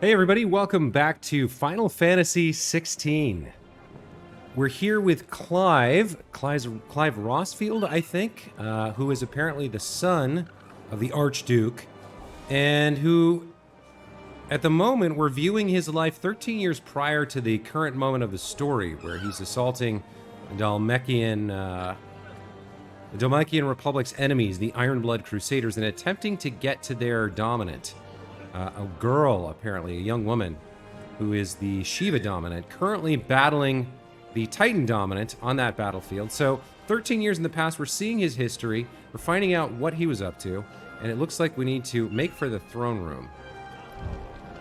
Hey everybody, welcome back to Final Fantasy XVI. We're here with Clive Rossfield, I think, who is apparently the son of the Archduke, and who, at the moment, we're viewing his life 13 years prior to the current moment of the story, where he's assaulting the Dhalmekian Republic's enemies, the Ironblood Crusaders, and attempting to get to their dominant. A girl, apparently, a young woman, who is the Shiva dominant, currently battling the Titan dominant on that battlefield. So 13 years in the past, we're seeing his history, we're finding out what he was up to, and it looks like we need to make for the throne room,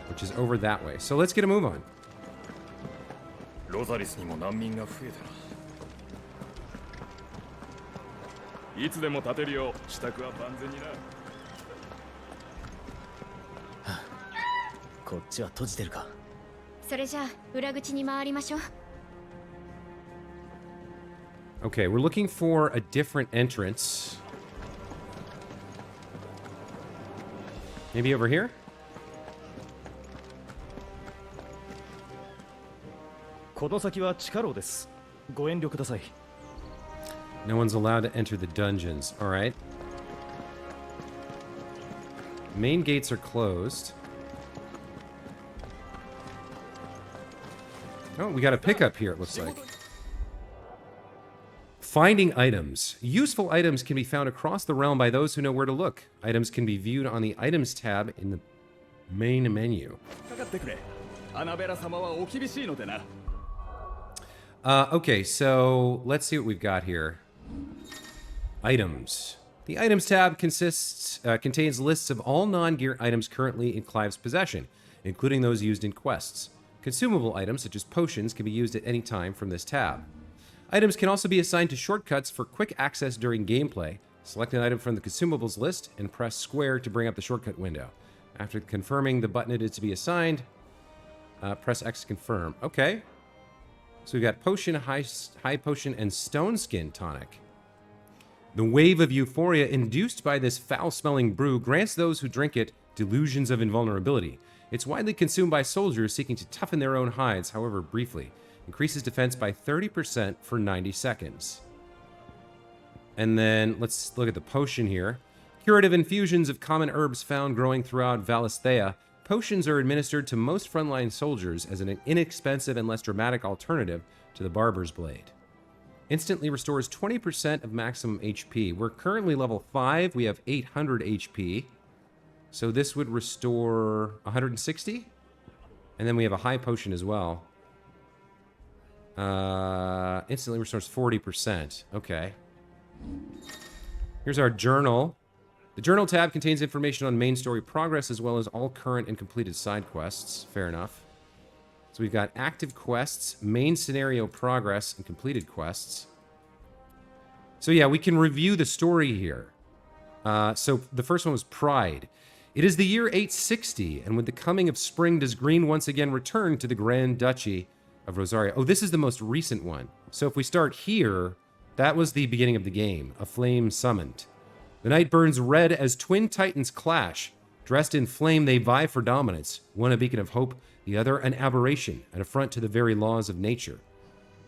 which is over that way. So let's get a move on. Okay, we're looking for a different entrance. Maybe over here? No one's allowed to enter the dungeons. All right. Main gates are closed. Oh, we got a pickup here, it looks like. Finding items. Useful items can be found across the realm by those who know where to look. Items can be viewed on the Items tab in the main menu. Okay, so let's see what we've got here. Items. The Items tab contains lists of all non-gear items currently in Clive's possession, including those used in quests. Consumable items, such as potions, can be used at any time from this tab. Items can also be assigned to shortcuts for quick access during gameplay. Select an item from the consumables list and press square to bring up the shortcut window. After confirming the button it is to be assigned, press X to confirm. Okay. So we've got potion, high potion, and stone skin tonic. The wave of euphoria induced by this foul-smelling brew grants those who drink it delusions of invulnerability. It's widely consumed by soldiers seeking to toughen their own hides, however briefly. Increases defense by 30% for 90 seconds. And then let's look at the potion here. Curative infusions of common herbs found growing throughout Valisthea. Potions are administered to most frontline soldiers as an inexpensive and less dramatic alternative to the Barber's Blade. Instantly restores 20% of maximum HP. We're currently level 5. We have 800 HP. So this would restore 160. And then we have a high potion as well. Instantly restores 40%. Okay. Here's our journal. The journal tab contains information on main story progress as well as all current and completed side quests. Fair enough. So we've got active quests, main scenario progress, and completed quests. So yeah, we can review the story here. So the first one was Pride. It is the year 860, and with the coming of spring does Green once again return to the Grand Duchy of Rosaria. Oh, this is the most recent one. So if we start here, that was the beginning of the game. A flame summoned. The night burns red as twin titans clash. Dressed in flame, they vie for dominance. One a beacon of hope, the other an aberration, an affront to the very laws of nature.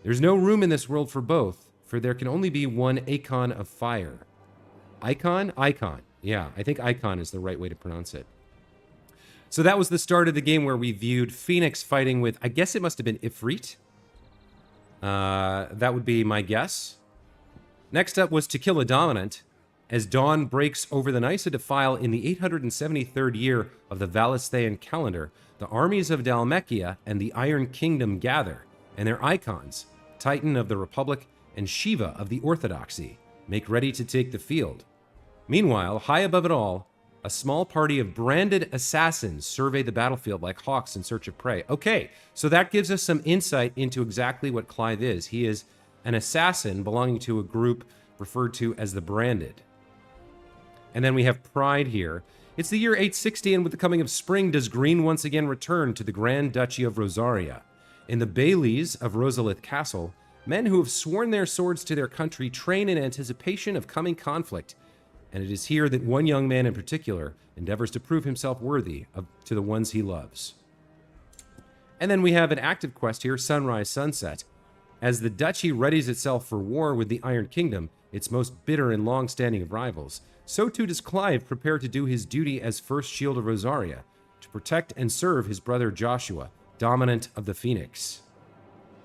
There's no room in this world for both, for there can only be one Icon of fire. Icon? Icon. Yeah, I think Icon is the right way to pronounce it. So that was the start of the game where we viewed Phoenix fighting with, I guess it must have been Ifrit. That would be my guess. Next up was To Kill a Dominant. As dawn breaks over the Nysa Defile in the 873rd year of the Valisthean calendar, the armies of Dhalmekia and the Iron Kingdom gather, and their icons, Titan of the Republic and Shiva of the Orthodoxy, make ready to take the field. Meanwhile, high above it all, a small party of branded assassins survey the battlefield like hawks in search of prey. Okay, so that gives us some insight into exactly what Clive is. He is an assassin belonging to a group referred to as the Branded. And then we have Pride here. It's the year 860, and with the coming of spring does Green once again return to the Grand Duchy of Rosaria. In the Baileys of Rosalith Castle, men who have sworn their swords to their country train in anticipation of coming conflict, and it is here that one young man in particular endeavors to prove himself worthy to the ones he loves. And then we have an active quest here, Sunrise Sunset. As the duchy readies itself for war with the Iron Kingdom, its most bitter and long-standing of rivals, so too does Clive prepare to do his duty as First Shield of Rosaria, to protect and serve his brother Joshua, dominant of the Phoenix.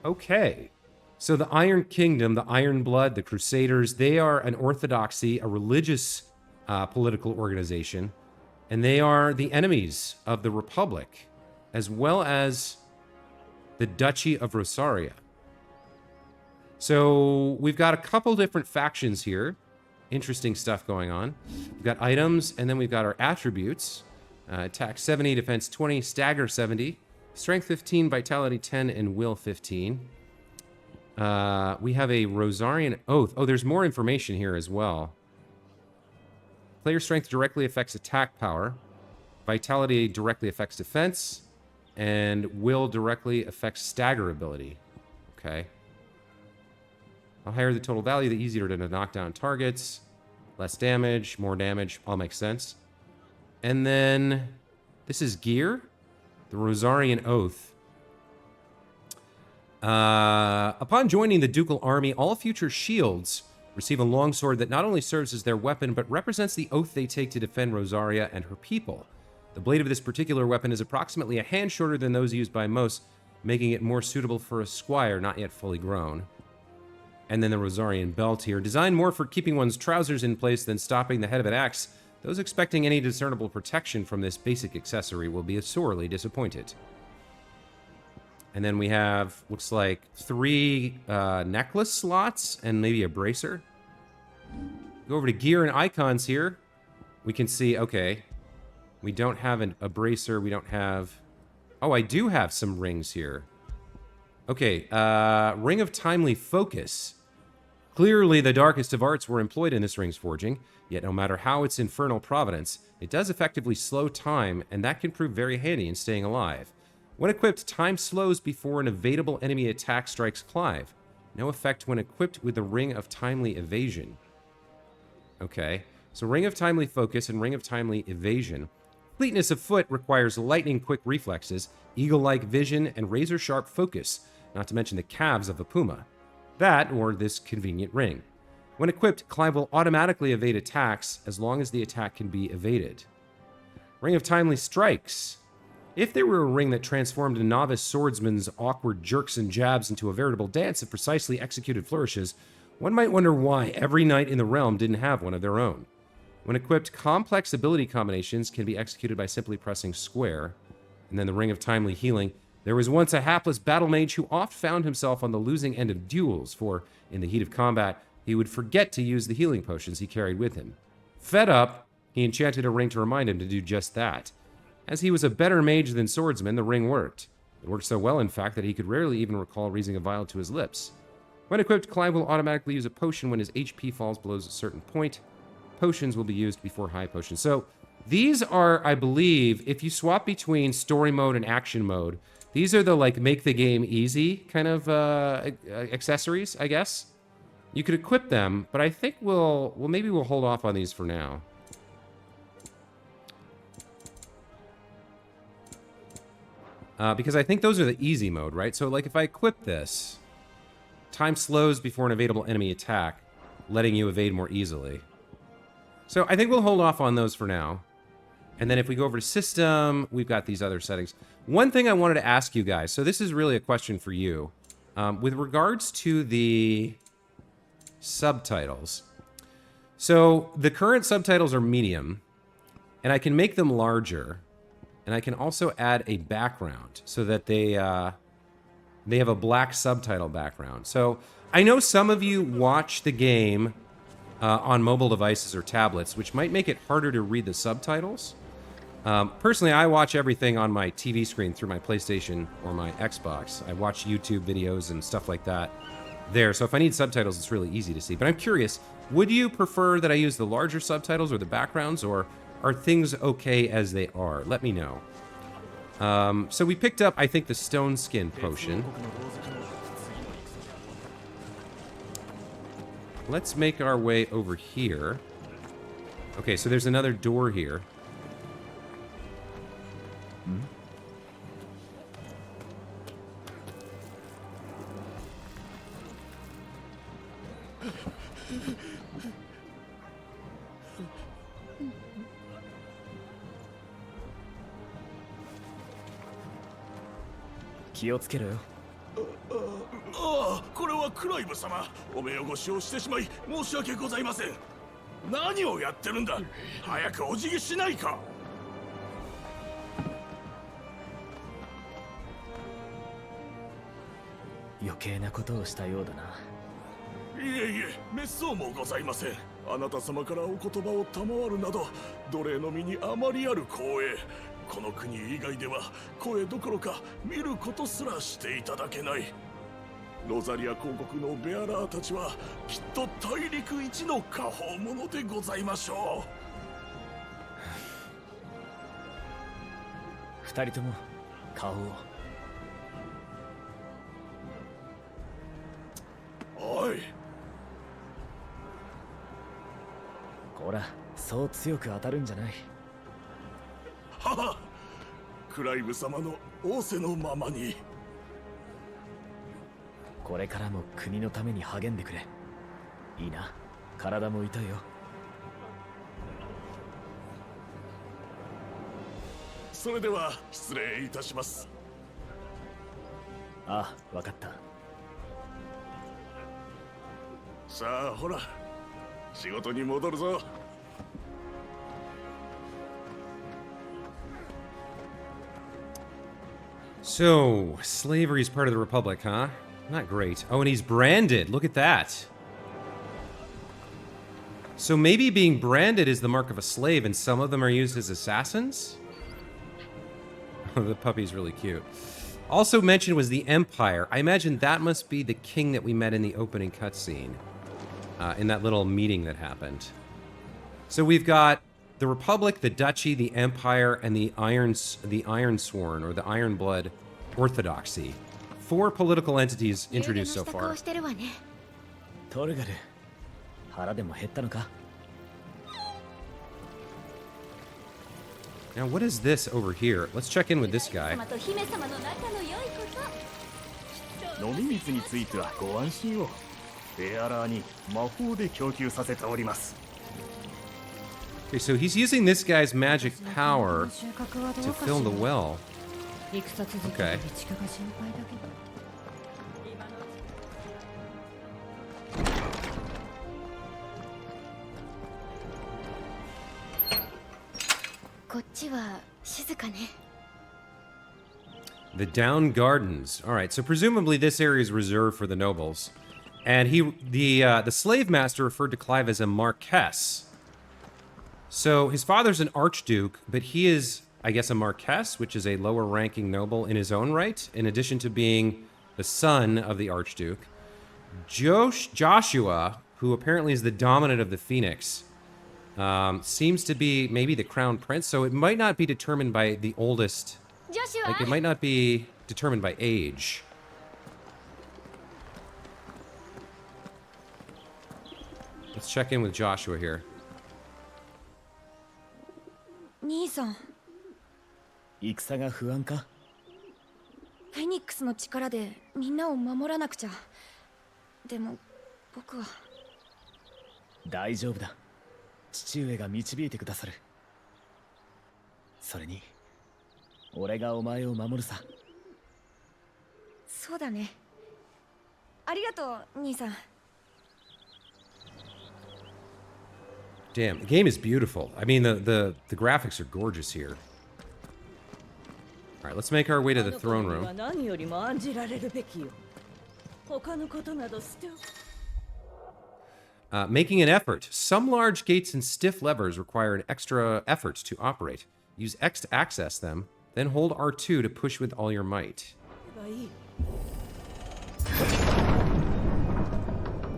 Okay. So the Iron Kingdom, the Iron Blood, the Crusaders, they are an orthodoxy, a religious political organization, and they are the enemies of the Republic, as well as the Duchy of Rosaria. So we've got a couple different factions here. Interesting stuff going on. We've got items, and then we've got our attributes. Attack 70, defense 20, stagger 70, strength 15, vitality 10, and will 15. We have a Rosarian Oath. Oh, there's more information here as well. Player strength directly affects attack power. Vitality directly affects defense. And will directly affects stagger ability. Okay. The higher the total value, the easier to knock down targets. Less damage, more damage. All makes sense. And then this is gear. The Rosarian Oath. Upon joining the ducal army, all future shields receive a longsword that not only serves as their weapon, but represents the oath they take to defend Rosaria and her people. The blade of this particular weapon is approximately a hand shorter than those used by most, making it more suitable for a squire not yet fully grown. And then the Rosarian belt here, designed more for keeping one's trousers in place than stopping the head of an axe. Those expecting any discernible protection from this basic accessory will be sorely disappointed. And then we have, looks like, 3 necklace slots and maybe a bracer. Go over to gear and icons here. We can see, okay, we don't have a bracer. We don't have... Oh, I do have some rings here. Okay, Ring of Timely Focus. Clearly, the darkest of arts were employed in this ring's forging, yet no matter how its infernal providence, it does effectively slow time, and that can prove very handy in staying alive. When equipped, time slows before an evadable enemy attack strikes Clive. No effect when equipped with the Ring of Timely Evasion. Okay, so Ring of Timely Focus and Ring of Timely Evasion. Fleetness of foot requires lightning-quick reflexes, eagle-like vision, and razor-sharp focus, not to mention the calves of a puma. That, or this convenient ring. When equipped, Clive will automatically evade attacks as long as the attack can be evaded. Ring of Timely Strikes. If there were a ring that transformed a novice swordsman's awkward jerks and jabs into a veritable dance of precisely executed flourishes, one might wonder why every knight in the realm didn't have one of their own. When equipped, complex ability combinations can be executed by simply pressing square. And then the Ring of Timely Healing. There was once a hapless battle mage who oft found himself on the losing end of duels, for, in the heat of combat, he would forget to use the healing potions he carried with him. Fed up, he enchanted a ring to remind him to do just that. As he was a better mage than swordsman, the ring worked. It worked so well, in fact, that he could rarely even recall raising a vial to his lips. When equipped, Clive will automatically use a potion when his HP falls below a certain point. Potions will be used before high potions. So these are, I believe, if you swap between story mode and action mode, these are the, like, make the game easy kind of accessories, I guess. You could equip them, but I think maybe we'll hold off on these for now. Because I think those are the easy mode, right? So, like, if I equip this, time slows before an evadable enemy attack, letting you evade more easily. So I think we'll hold off on those for now. And then if we go over to system, we've got these other settings. One thing I wanted to ask you guys, so this is really a question for you. With regards to the subtitles. So the current subtitles are medium, and I can make them larger. And I can also add a background so that they have a black subtitle background. So I know some of you watch the game on mobile devices or tablets, which might make it harder to read the subtitles. Personally, I watch everything on my TV screen through my PlayStation or my Xbox. I watch YouTube videos and stuff like that there. So if I need subtitles, it's really easy to see. But I'm curious, would you prefer that I use the larger subtitles or the backgrounds, or are things okay as they are? Let me know. So we picked up, I think, the Stone Skin Potion. Let's make our way over here. Okay, so there's another door here. 気をつけろよ。ああ、これはクライブ様。お目汚しをしてしまい申し訳ございません。何をやってるんだ。早くお辞儀しないか。余計なことをしたようだな。いえいえ、滅相もございません。あなた様からお言葉を賜るなど、奴隷の身にあまりある光栄。この国以外では声どころか見ることすらしていただけない。ロザリア公国のベアラーたちはきっと大陸一の果報者でございましょう。二人とも顔を。おい。ほら、そう強く当たるんじゃない。はは、クライブ様の仰せのままに。これからも国のために励んでくれ。いいな、体も痛いよ。それでは失礼いたします。ああ、わかった。さあほら、仕事に戻るぞ。So, slavery is part of the Republic, huh? Not great. Oh, and he's branded. Look at that. So maybe being branded is the mark of a slave, and some of them are used as assassins? Oh, the puppy's really cute. Also mentioned was the Empire. I imagine that must be the king that we met in the opening cutscene. In that little meeting that happened. So we've got the Republic, the Duchy, the Empire, and the Ironsworn, or the Ironblood Orthodoxy. 4 political entities introduced so far. トルガル、腹でも減ったのか? Now, what is this over here? Let's check in with this guy. 飲み水についてはご安心を。ベアラーに魔法で供給させております。Okay, so he's using this guy's magic power to fill the well. Okay. The Down Gardens. All right, so presumably this area is reserved for the nobles. And the slave master referred to Clive as a Marquess. So his father's an archduke, but he is, I guess, a Marquess, which is a lower-ranking noble in his own right, in addition to being the son of the archduke. Joshua, who apparently is the dominant of the Phoenix, seems to be maybe the crown prince, so it might not be determined by the oldest. Joshua. Like, it might not be determined by age. Let's check in with Joshua here. 兄さん、戦が不安か? フェニックスの力でみんなを守らなくちゃ。でも僕は。大丈夫だ。父上が導いてくださる。それに、俺がお前を守るさ。そうだね。ありがとう、兄さん。Damn, the game is beautiful. I mean, the graphics are gorgeous here. All right, let's make our way to the throne room. Making an effort. Some large gates and stiff levers require an extra effort to operate. Use X to access them, then hold R2 to push with all your might.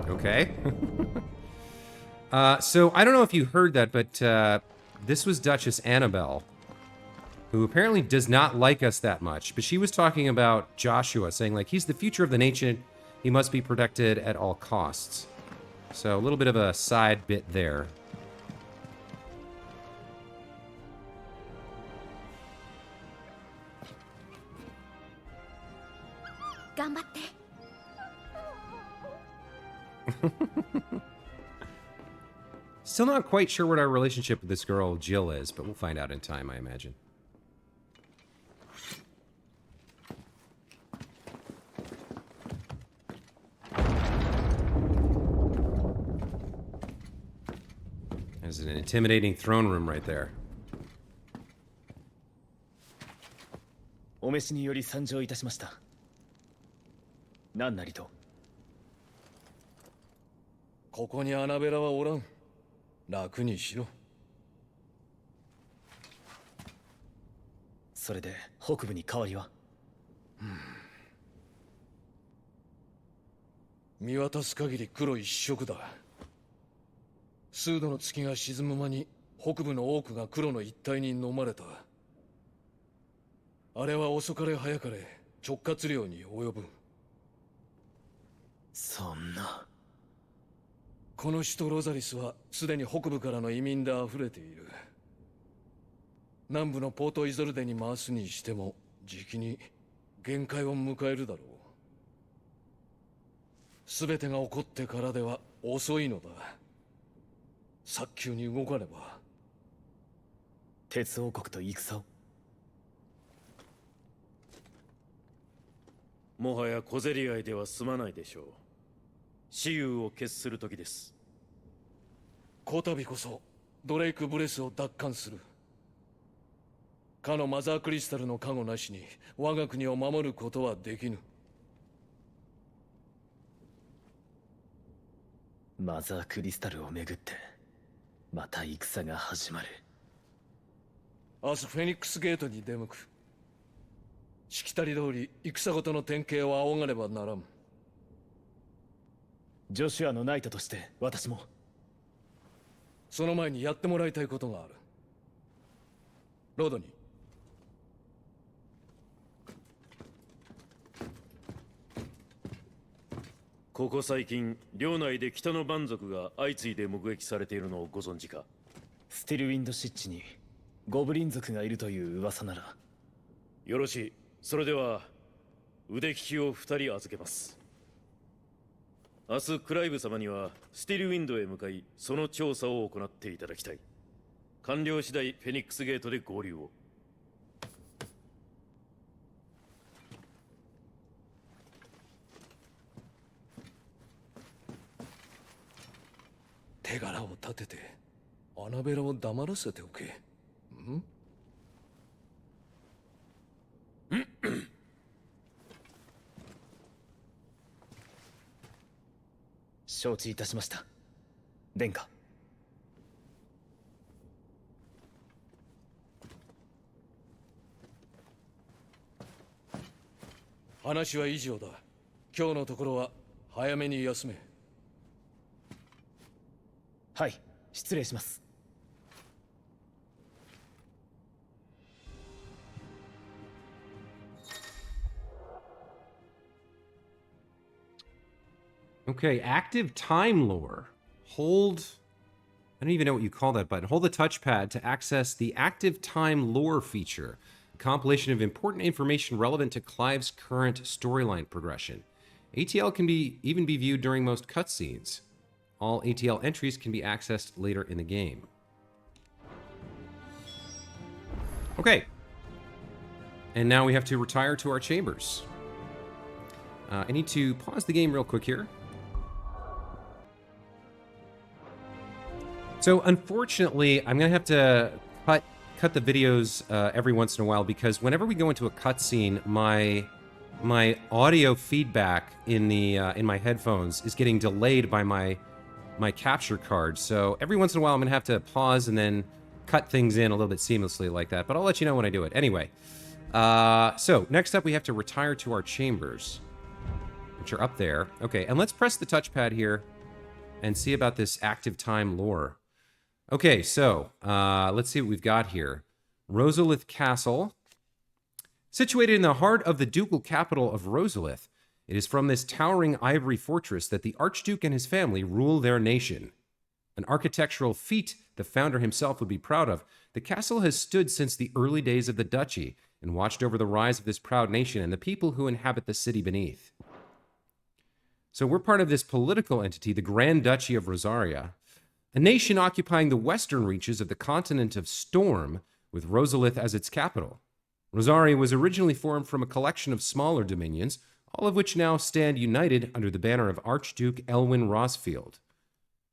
Okay. So, I don't know if you heard that, but this was Duchess Annabelle, who apparently does not like us that much. But she was talking about Joshua, saying, like, he's the future of the nation. He must be protected at all costs. So, a little bit of a side bit there. Still not quite sure what our relationship with this girl, Jill, is, but we'll find out in time, I imagine. This is an intimidating throne room right there. お召しにより参上いたしました。何なりと。ここにアナベラはおらん。楽にしろ。それで北部に変わりは？見渡す限り黒一色だ。数度の月が沈む間に北部の多くが黒の一帯に飲まれた。あれは遅かれ早かれ直轄領に及ぶ。そんな。この首都ロザリスはすでに北部からの移民で溢れている。南部のポートイゾルデに回すにしてもじきに限界を迎えるだろう。全てが起こってからでは遅いのだ。早急に動かねば。鉄王国と戦を？もはや小競り合いでは済まないでしょう。雌雄を決する時です。こたびこそドレイク・ブレスを奪還する。かのマザークリスタルの加護なしに我が国を守ることはできぬ。マザークリスタルをめぐってまた戦が始まる。明日フェニックスゲートに出向く。しきたり通り戦ごとの典型を仰がねばならん。ジョシュアのナイトとして私も。その前にやってもらいたいことがある。ロードニー。ここ最近領内で北の蛮族が相次いで目撃されているのをご存知か？スティルウィンド湿地にゴブリン族がいるという噂なら。よろしい。それでは腕利きを2人預けます。明日クライブ様にはスティルウィンドへ向かいその調査を行っていただきたい。完了次第フェニックスゲートで合流を。手柄を立ててアナベラを黙らせておけ。ん？承知いたしました。殿下。話は以上だ。今日のところは早めに休め。はい、失礼します。Okay, active time lore. Hold, I don't even know what you call that button. Hold the touchpad to access the active time lore feature, a compilation of important information relevant to Clive's current storyline progression. ATL can even be viewed during most cutscenes. All ATL entries can be accessed later in the game. Okay. And now we have to retire to our chambers. I need to pause the game real quick here. So unfortunately, I'm going to have to cut the videos every once in a while because whenever we go into a cutscene, my audio feedback in my headphones is getting delayed by my capture card. So every once in a while, I'm going to have to pause and then cut things in a little bit seamlessly like that. But I'll let you know when I do it. Anyway, so next up, we have to retire to our chambers, which are up there. Okay, and let's press the touchpad here and see about this active time lore. Okay, so let's see what we've got here. Rosalith Castle. Situated in the heart of the ducal capital of Rosalith, it is from this towering ivory fortress that the Archduke and his family rule their nation. An architectural feat the founder himself would be proud of, the castle has stood since the early days of the duchy and watched over the rise of this proud nation and the people who inhabit the city beneath. So we're part of this political entity, the Grand Duchy of Rosaria, a nation occupying the western reaches of the continent of Storm, with Rosalith as its capital. Rosaria was originally formed from a collection of smaller dominions, all of which now stand united under the banner of Archduke Elwyn Rosfield.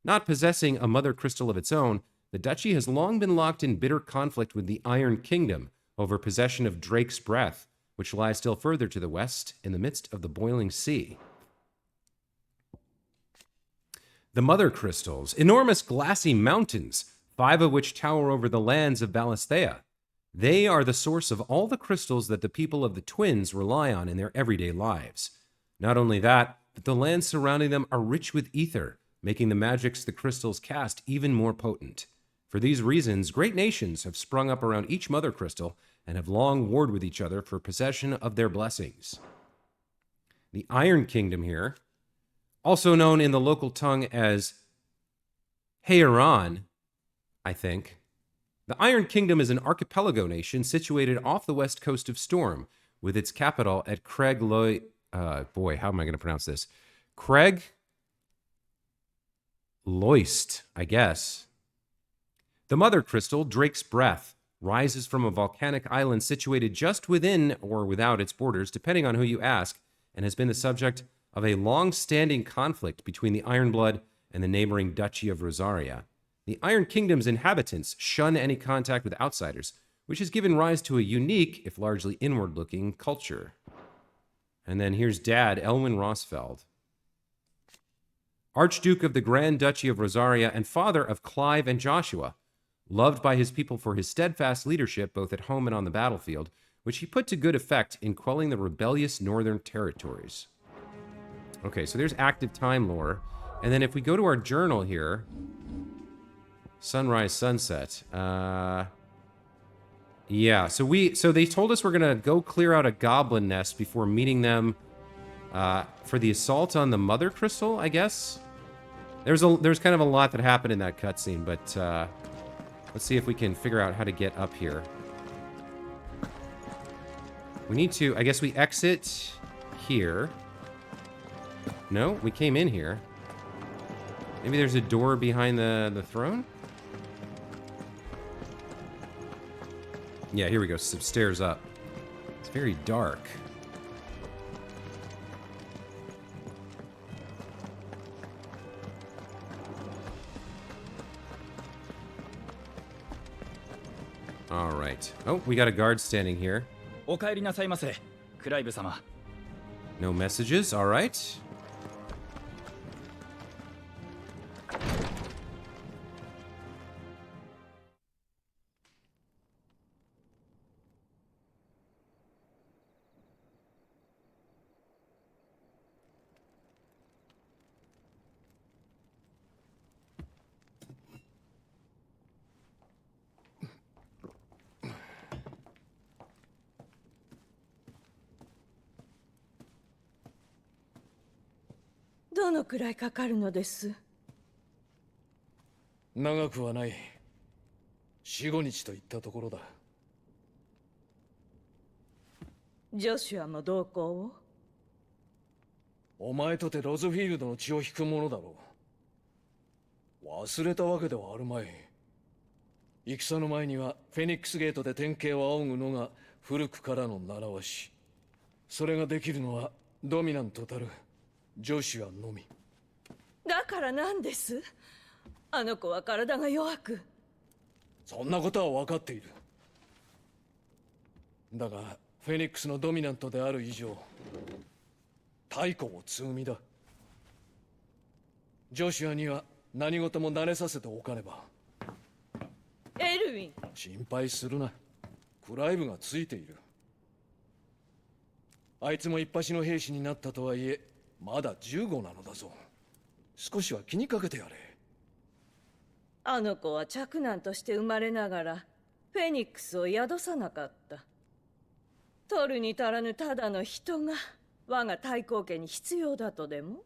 Not possessing a mother crystal of its own, The duchy has long been locked in bitter conflict with the Iron Kingdom over possession of Drake's Breath, which lies still further to the west in the midst of the boiling sea. The Mother Crystals, enormous glassy mountains, 5 of which tower over the lands of Ballisthea. They are the source of all the crystals that the people of the Twins rely on in their everyday lives. Not only that, but the lands surrounding them are rich with ether, making the magics the crystals cast even more potent. For these reasons, great nations have sprung up around each Mother Crystal and have long warred with each other for possession of their blessings. The Iron Kingdom here, also known in the local tongue as Heiran, I think. The Iron Kingdom is an archipelago nation situated off the west coast of Storm, with its capital at Craig Loy... boy, how am I going to pronounce this? Craig Loist, I guess. The Mother Crystal, Drake's Breath, rises from a volcanic island situated just within or without its borders, depending on who you ask, and has been the subject of a long-standing conflict between the Ironblood and the neighboring Duchy of Rosaria. The Iron Kingdom's inhabitants shun any contact with outsiders, which has given rise to a unique, if largely inward-looking, culture. And then here's Dad, Elwyn Rosfeld. Archduke of the Grand Duchy of Rosaria and father of Clive and Joshua, loved by his people for his steadfast leadership both at home and on the battlefield, which he put to good effect in quelling the rebellious northern territories. Okay, so there's active time lore. And then if we go to our journal here, sunrise, sunset. Yeah, so they told us we're gonna go clear out a goblin nest before meeting them for the assault on the Mother Crystal, I guess. There's kind of a lot that happened in that cutscene, but let's see if we can figure out how to get up here. We need to, I guess we exit here. No, we came in here. Maybe there's a door behind the throne? Yeah, here we go, some stairs up. It's very dark. All right. Oh, we got a guard standing here. お帰りなさいませ、クライブ様。 No messages, all right.「どのくらいかかるのです?」長くはない。4、5日といったところだ。ジョシュアも同行を?お前とてロズフィールドの血を引くものだろう。忘れたわけではあるまい。戦の前にはフェニックスゲートで天刑を仰ぐのが古くからの習わし。それができるのはドミナントたるジョシュアのみ。だから何です?あの子は体が弱く。そんなことは分かっている。だがフェニックスのドミナントである以上、太古を積みだ。ジョシュアには何事も慣れさせておかねば。エルウィン、心配するな。クライブがついている。あいつも一発の兵士になったとはいえ、まだ15なのだぞ。少しは気にかけてやれ。あの子は嫡男として生まれながらフェニックスを宿さなかった。取るに足らぬただの人が我が太閤家に必要だとでも?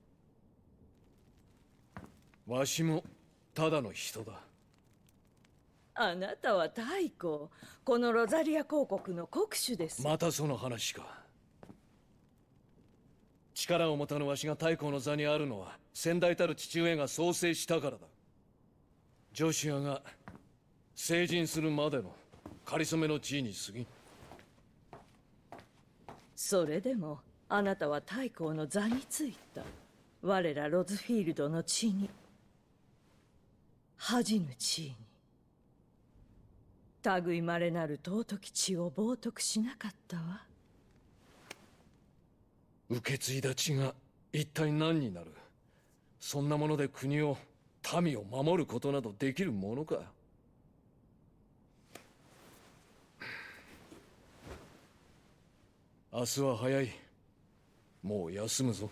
わしもただの人だ。あなたは太閤、このロザリア公国の国主です。またその話か。力を持たぬわしが太閤の座にあるのは先代たる父上が創生したからだ。ジョシュアが成人するまでの仮初めの地位に過ぎん。それでもあなたは太閤の座についた。我らロズフィールドの地に、恥じぬ地位に。類まれなる尊き血を冒涜しなかったわ。受け継いだ血が一体何になる。そんなもので国を民を守ることなどできるものか。明日は早い。もう休むぞ。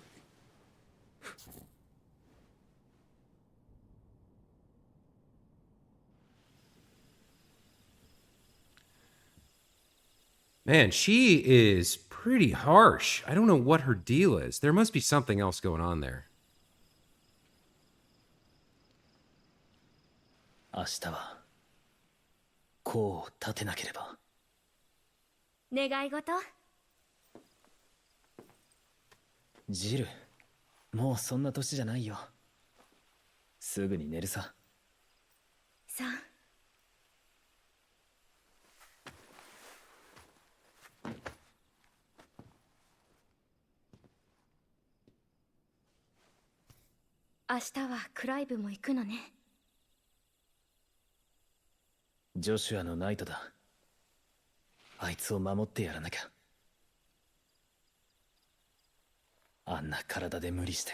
Man, she is pretty harsh. I don't know what her deal is. There must be something else going on there. 明日は功を立てなければ。願い事？ジル、もうそんな年じゃないよ。すぐに寝るさ。さあ。明日はクライブも行くのね。ジョシュアのナイトだ。あいつを守ってやらなきゃ。あんな体で無理して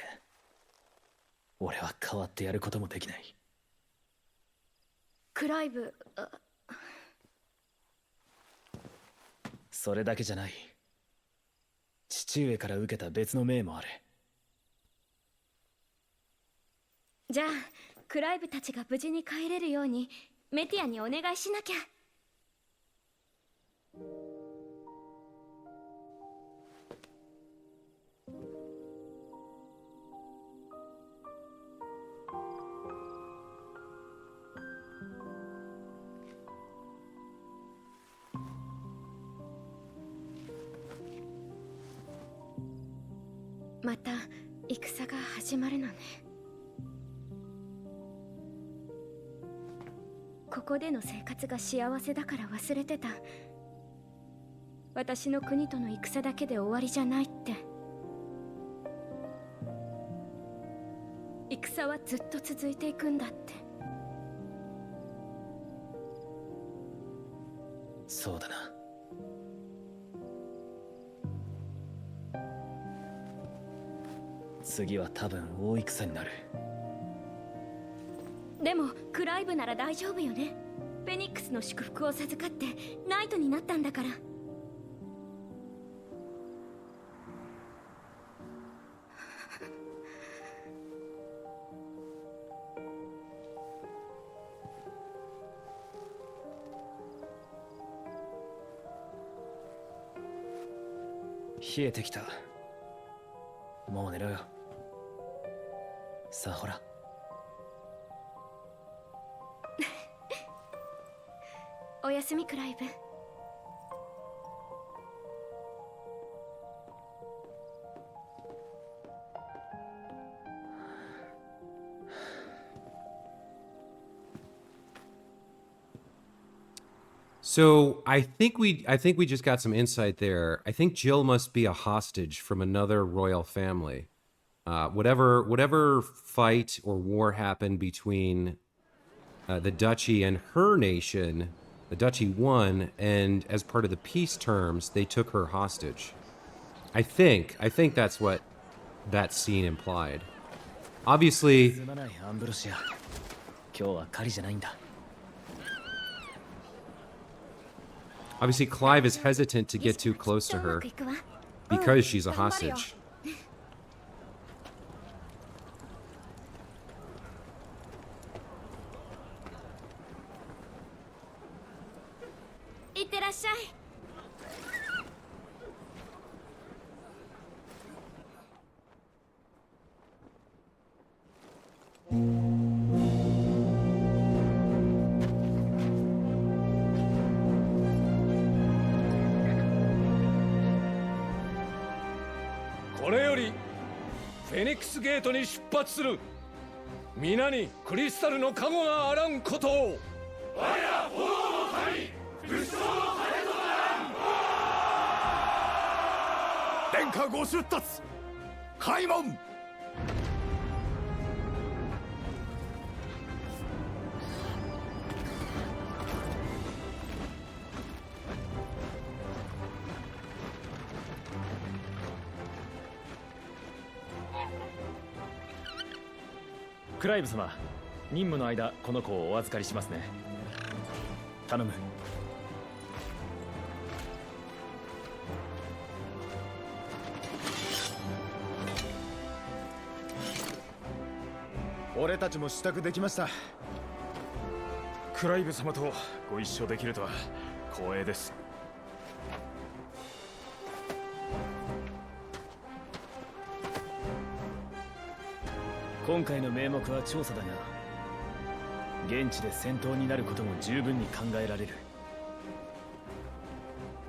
俺は変わってやることもできない。クライブ、それだけじゃない。父上から受けた別の命もある。じゃあクライブたちが無事に帰れるようにメティアにお願いしなきゃ。また戦が始まるのね。ここでの生活が幸せだから忘れてた。私の国との戦だけで終わりじゃないって。戦はずっと続いていくんだって。そうだな。次は多分大戦になる。でもクライブなら大丈夫よね。フェニックスの祝福を授かってナイトになったんだから。冷えてきた。もう寝ろよ。さあほら。おやすみクライブ。So I think we just got some insight there. I think Jill must be a hostage from another royal family. Whatever fight or war happened between the duchy and her nation, the duchy won, and as part of the peace terms, they took her hostage. I think that's what that scene implied. Obviously, すまないアンブロシア。今日は狩りじゃないんだ。obviously Clive is hesitant to get too close to her because she's a hostage. いってらっしゃい。これよりフェニックスゲートに出発する。皆にクリスタルの加護があらんことを。我ら炎の民武将の金とならん。殿下ご出立。開門。クライブ様、任務の間この子をお預かりしますね。頼む。俺たちも支度できました。クライブ様とご一緒できるとは光栄です。今回の名目は調査だが、現地で戦闘になることも十分に考えられる。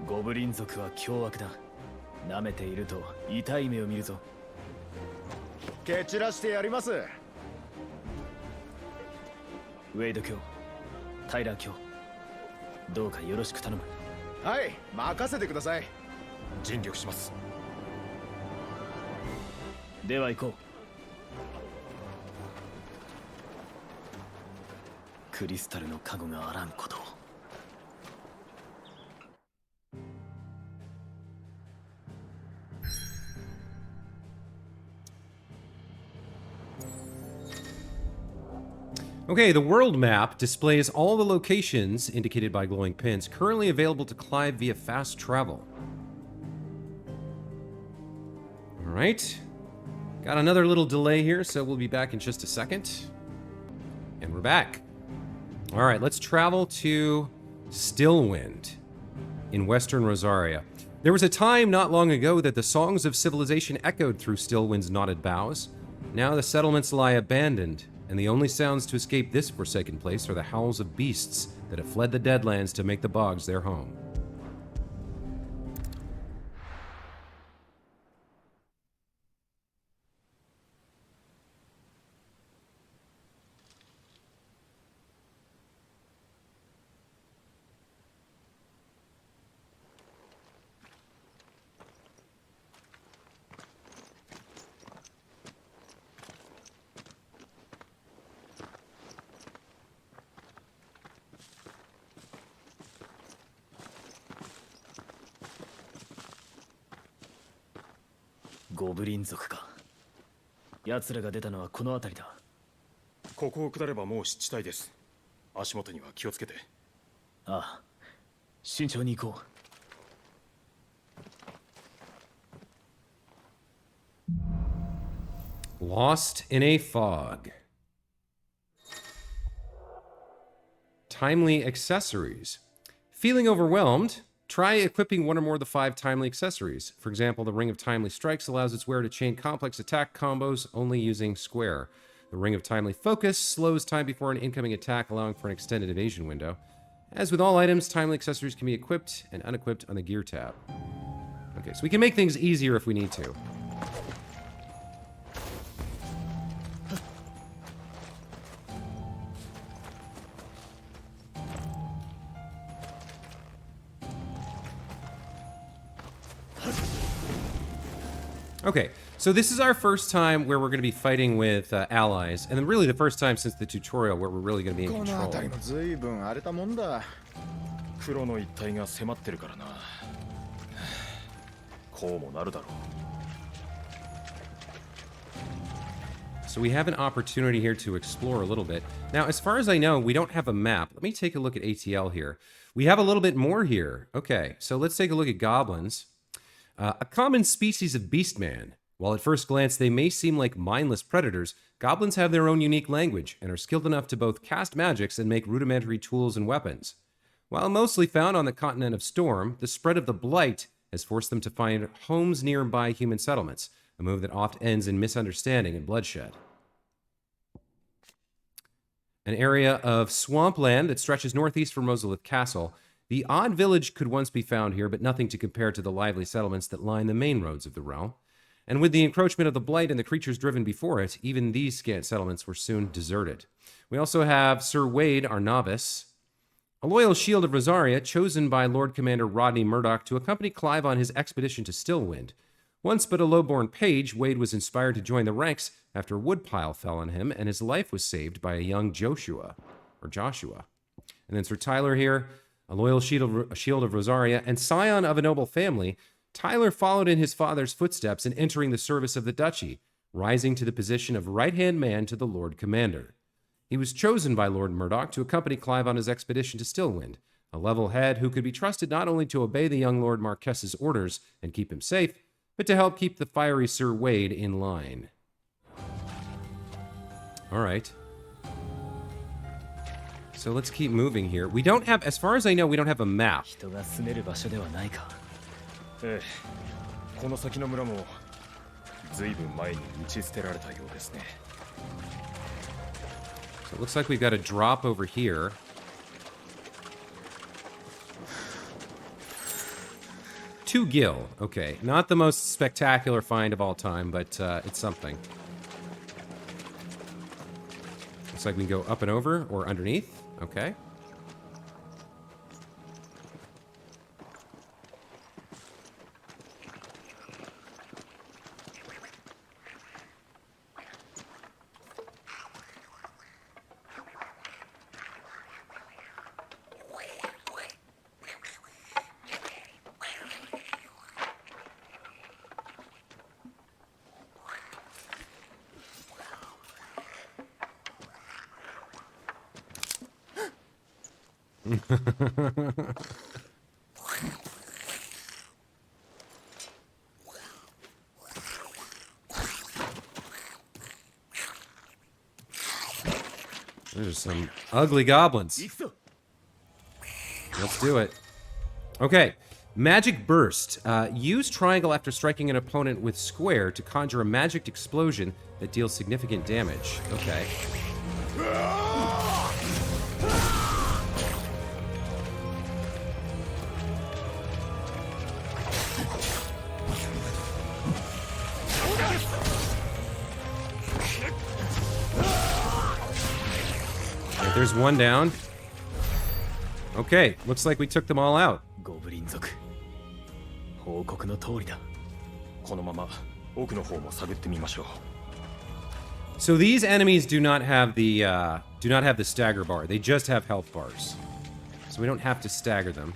ゴブリン族は凶悪だ。舐めていると痛い目を見るぞ。蹴散らしてやります。ウェイド卿、タイラー卿、どうかよろしく頼む。はい、任せてください。尽力します。では行こう。クリスタルの加護があらんことを。Okay, the world map displays all the locations indicated by glowing pins currently available to Clive via fast travel. All right. Got another little delay here, so we'll be back in just a second. And we're back. All right, let's travel to Stillwind in western Rosaria. There was a time not long ago that the songs of civilization echoed through Stillwind's knotted boughs. Now the settlements lie abandoned, and the only sounds to escape this forsaken place are the howls of beasts that have fled the Deadlands to make the bogs their home. Goblins ゴブリン族か。奴らが出たのはこの辺りだ。ここを下ればもう湿地帯です。足元には気をつけて。ああ、慎重に行こう。Lost in a fog. Timely accessories. Feeling overwhelmed? Try equipping one or more of the 5 timely accessories. For example, the Ring of Timely Strikes allows its wearer to chain complex attack combos only using square. The Ring of Timely Focus slows time before an incoming attack, allowing for an extended evasion window. As with all items, timely accessories can be equipped and unequipped on the gear tab. Okay, so we can make things easier if we need to. Okay, so this is our first time where we're going to be fighting with allies, and then really the first time since the tutorial where we're really going to be in control. 黒の一帯が迫ってるからな。こうもなるだろう。 So we have an opportunity here to explore a little bit. Now, as far as I know, we don't have a map. Let me take a look at ATL here. We have a little bit more here. Okay, so let's take a look at goblins. A common species of beastman. While at first glance they may seem like mindless predators, goblins have their own unique language and are skilled enough to both cast magics and make rudimentary tools and weapons. While mostly found on the continent of Storm, the spread of the Blight has forced them to find homes nearby human settlements, a move that oft ends in misunderstanding and bloodshed. An area of swampland that stretches northeast from Rosalith Castle. The odd village could once be found here, but nothing to compare to the lively settlements that line the main roads of the realm. And with the encroachment of the Blight and the creatures driven before it, even these scant settlements were soon deserted. We also have Sir Wade, our novice, a loyal shield of Rosaria, chosen by Lord Commander Rodney Murdoch to accompany Clive on his expedition to Stillwind. Once but a low-born page, Wade was inspired to join the ranks after a woodpile fell on him, and his life was saved by a young Joshua. And then Sir Tyler here, a loyal shield of Rosaria, and scion of a noble family, Tyler followed in his father's footsteps in entering the service of the duchy, rising to the position of right-hand man to the Lord Commander. He was chosen by Lord Murdoch to accompany Clive on his expedition to Stillwind, a level head who could be trusted not only to obey the young Lord Marquess's orders and keep him safe, but to help keep the fiery Sir Wade in line. All right. So let's keep moving here. We don't have, as far as I know, we don't have a map. 人が住める場所ではないか。ええ、この先の村もずいぶん前に打ち捨てられたようですね。 So it looks like we've got a drop over here. Two gill. Okay, not the most spectacular find of all time, but it's something. Looks like we can go up and over or underneath. Okay. There's some ugly goblins. Let's do it. Okay. Magic Burst. Use triangle after striking an opponent with square to conjure a magic explosion that deals significant damage. Okay. There's one down. Okay, looks like we took them all out. ゴブリン族。報告の通りだ。このまま奥の方も探ってみましょう。 So these enemies do not have the stagger bar. They just have health bars. So we don't have to stagger them.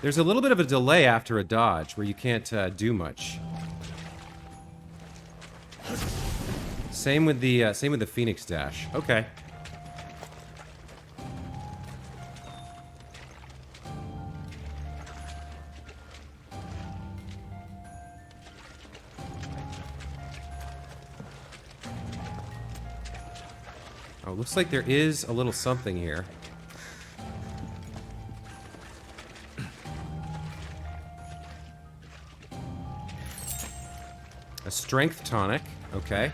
There's a little bit of a delay after a dodge where you can't do much. Same with the Phoenix Dash. Okay. Oh, looks like there is a little something here. A strength tonic. Okay.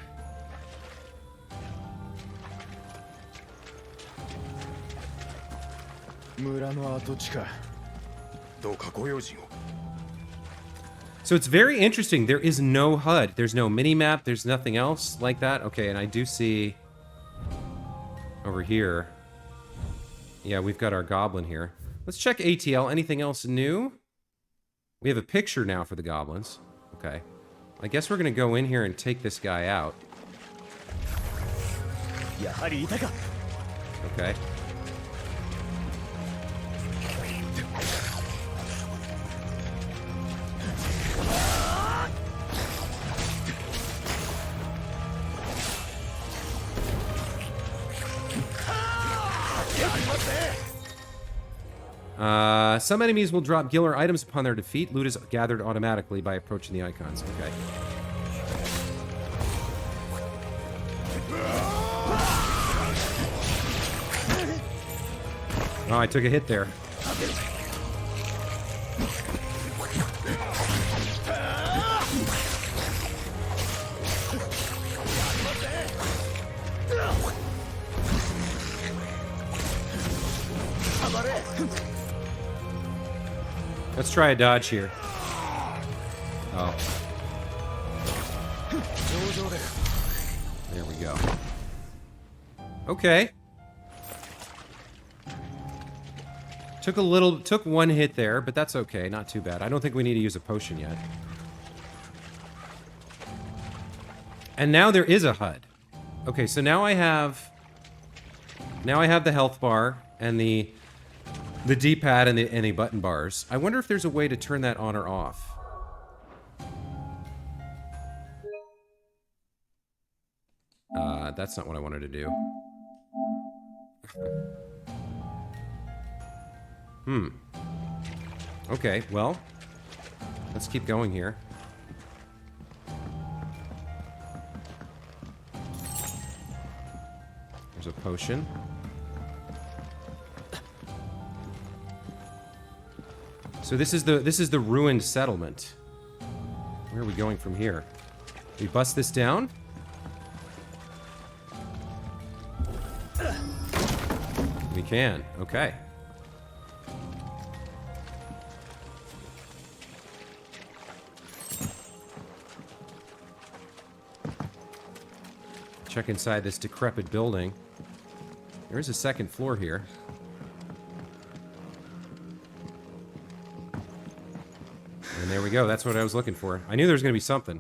So it's very interesting. There is no HUD. There's no mini-map. There's nothing else like that. Okay, and I do see over here. Yeah, we've got our goblin here. Let's check ATL. Anything else new? We have a picture now for the goblins. Okay. I guess we're going to go in here and take this guy out. Okay. Some enemies will drop gill or items upon their defeat. Loot is gathered automatically by approaching the icons. Okay. Oh, I took a hit there. Let's try a dodge here. Oh. There we go. Okay. Took one hit there, but that's okay. Not too bad. I don't think we need to use a potion yet. And now there is a HUD. Okay, so now I have the health bar and the The D-pad and the button bars. I wonder if there's a way to turn that on or off. That's not what I wanted to do. Okay, well, let's keep going here. There's a potion. So this is the ruined settlement. Where are we going from here? We bust this down? We can. Okay. Check inside this decrepit building. There is a second floor here. And there we go. That's what I was looking for. I knew there was going to be something.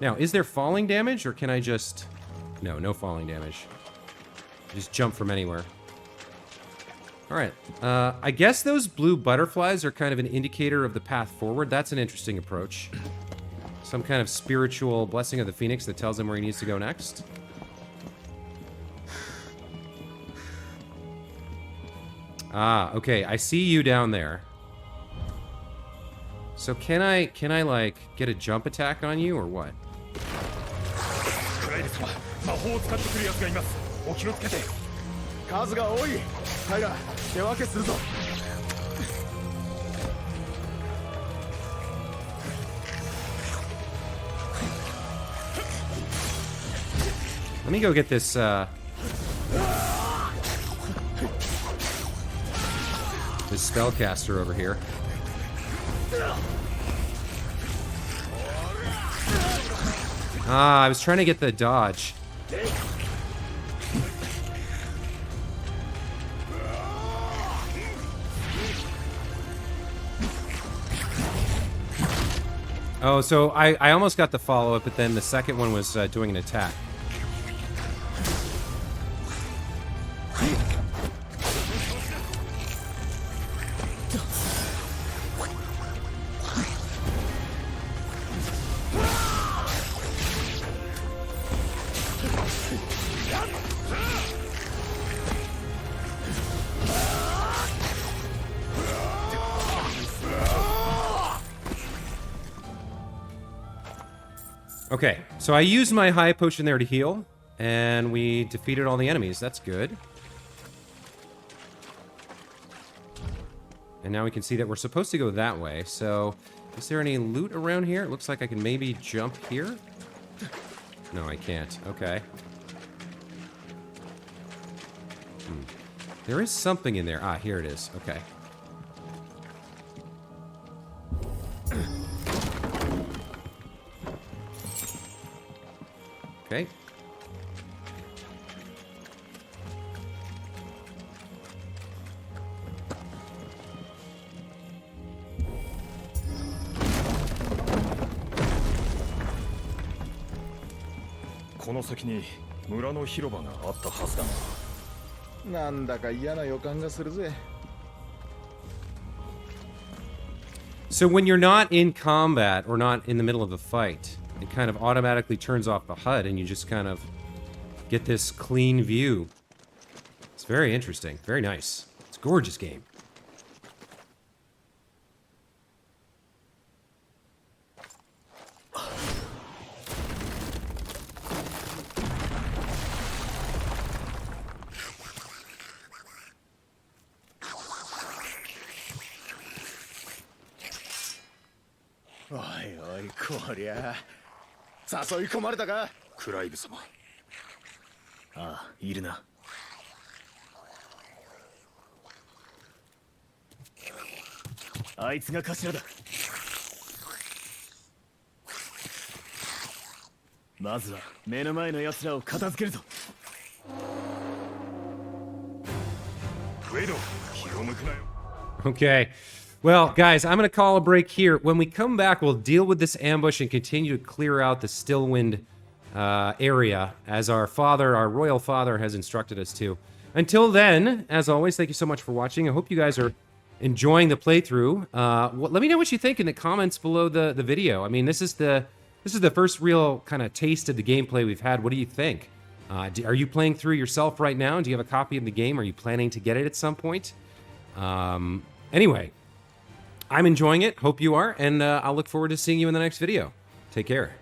Now, is there falling damage, or can I just... No, no falling damage. Just jump from anywhere. Alright. I guess those blue butterflies are kind of an indicator of the path forward. That's an interesting approach. Some kind of spiritual blessing of the Phoenix that tells him where he needs to go next. Ah, okay. I see you down there. So can I like get a jump attack on you or what? Let me go get this this spellcaster over here. Ah, I was trying to get the dodge. Oh, so I almost got the follow-up, but then the second one was doing an attack. Okay, so I used my high potion there to heal, and we defeated all the enemies. That's good. And now we can see that we're supposed to go that way, so... Is there any loot around here? It looks like I can maybe jump here? No, I can't. Okay. There is something in there. Ah, here it is. Okay. Okay. So when you're not in combat or not in the middle of a fight, it kind of automatically turns off the HUD and you just kind of get this clean view. It's very interesting. Very nice. It's a gorgeous game.クライブ様。ああ、いるな。あいつが頭だ。まずは目の前の奴らを片付けるぞ。ウェイド、気を抜くなよ。Okay. Well, guys, I'm going to call a break here. When we come back, we'll deal with this ambush and continue to clear out the Stillwind area, as our royal father, has instructed us to. Until then, as always, thank you so much for watching. I hope you guys are enjoying the playthrough. Let me know what you think in the comments below the video. I mean, this is the first real kind of taste of the gameplay we've had. What do you think? Are you playing through yourself right now? Do you have a copy of the game? Are you planning to get it at some point? Anyway, I'm enjoying it. Hope you are, and I'll look forward to seeing you in the next video. Take care.